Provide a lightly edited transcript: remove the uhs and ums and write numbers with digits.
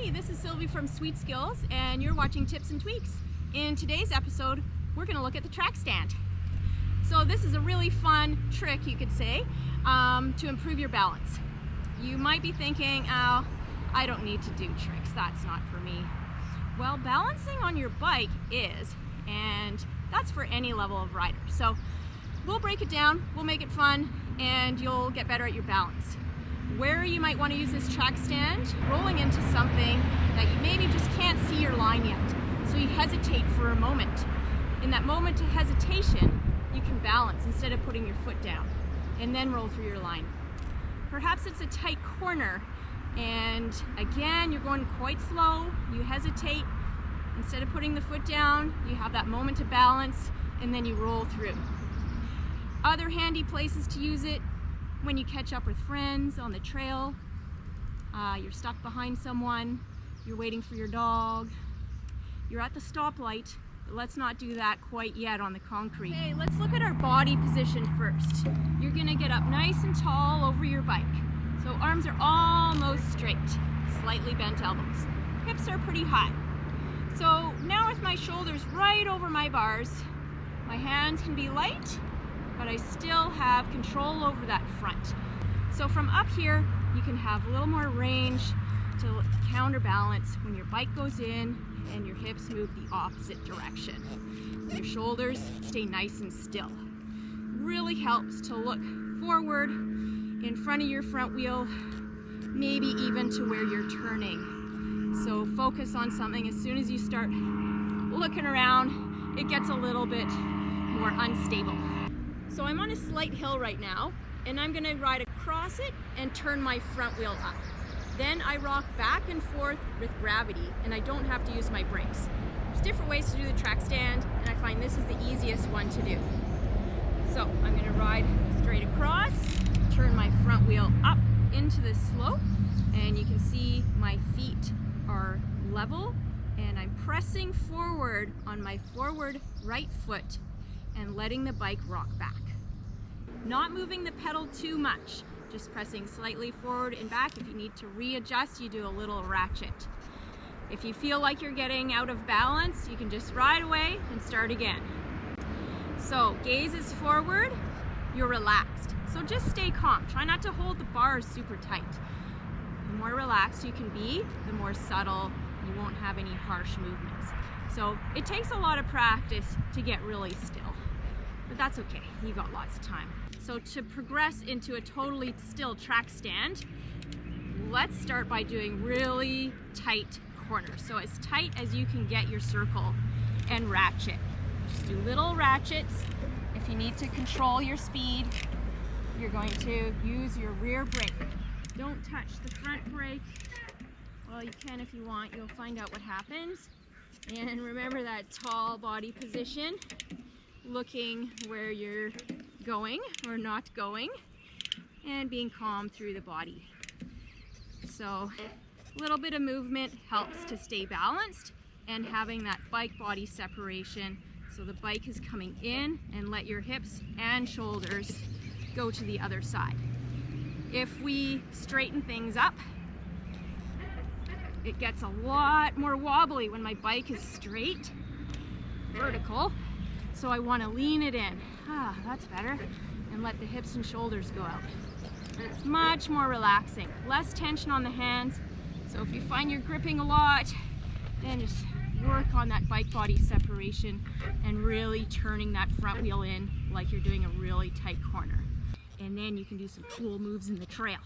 Hey, this is Sylvie from Sweet Skills, and you're watching Tips and Tweaks. In today's episode, we're going to look at the Trackstand. So this is a really fun trick, you could say, to improve your balance. You might be thinking, oh, I don't need to do tricks, that's not for me. Well, balancing on your bike is, and that's for any level of rider. So we'll break it down, we'll make it fun, and you'll get better at your balance. Where you might want to use this Trackstand, rolling into something that you maybe just can't see your line yet. So you hesitate for a moment. In that moment of hesitation, you can balance instead of putting your foot down and then roll through your line. Perhaps it's a tight corner and again, you're going quite slow, you hesitate. Instead of putting the foot down, you have that moment to balance and then you roll through. Other handy places to use it: when you catch up with friends on the trail, you're stuck behind someone, you're waiting for your dog, you're at the stoplight, but let's not do that quite yet on the concrete. Okay, let's look at our body position first. You're gonna get up nice and tall over your bike. So arms are almost straight, slightly bent elbows. Hips are pretty high. So now with my shoulders right over my bars, my hands can be light, but I still have control over that front. So from up here, you can have a little more range to counterbalance when your bike goes in and your hips move the opposite direction. Your shoulders stay nice and still. Really helps to look forward in front of your front wheel, maybe even to where you're turning. So focus on something. As soon as you start looking around, it gets a little bit more unstable. So I'm on a slight hill right now, and I'm gonna ride across it and turn my front wheel up. Then I rock back and forth with gravity, and I don't have to use my brakes. There's different ways to do the Trackstand, and I find this is the easiest one to do. So I'm gonna ride straight across, turn my front wheel up into the slope, and you can see my feet are level, and I'm pressing forward on my forward right foot and letting the bike rock back. Not moving the pedal too much, just pressing slightly forward and back. If you need to readjust, you do a little ratchet. If you feel like you're getting out of balance, you can just ride away and start again. So gaze is forward, you're relaxed. So just stay calm. Try not to hold the bars super tight. The more relaxed you can be, the more subtle, you won't have any harsh movements. So it takes a lot of practice to get really still, but that's okay, you got lots of time. So to progress into a totally still Trackstand, let's start by doing really tight corners. So as tight as you can get your circle and ratchet. Just do little ratchets. If you need to control your speed, you're going to use your rear brake. Don't touch the front brake. Well, you can if you want, you'll find out what happens. And remember that tall body position, looking where you're going or not going, and being calm through the body. So a little bit of movement helps to stay balanced, and having that bike body separation so the bike is coming in, and let your hips and shoulders go to the other side. If we straighten things up, it gets a lot more wobbly when my bike is straight, vertical. So I want to lean it in. That's better. And let the hips and shoulders go out. It's much more relaxing. Less tension on the hands. So if you find you're gripping a lot, then just work on that bike body separation and really turning that front wheel in like you're doing a really tight corner. And then you can do some cool moves in the trail.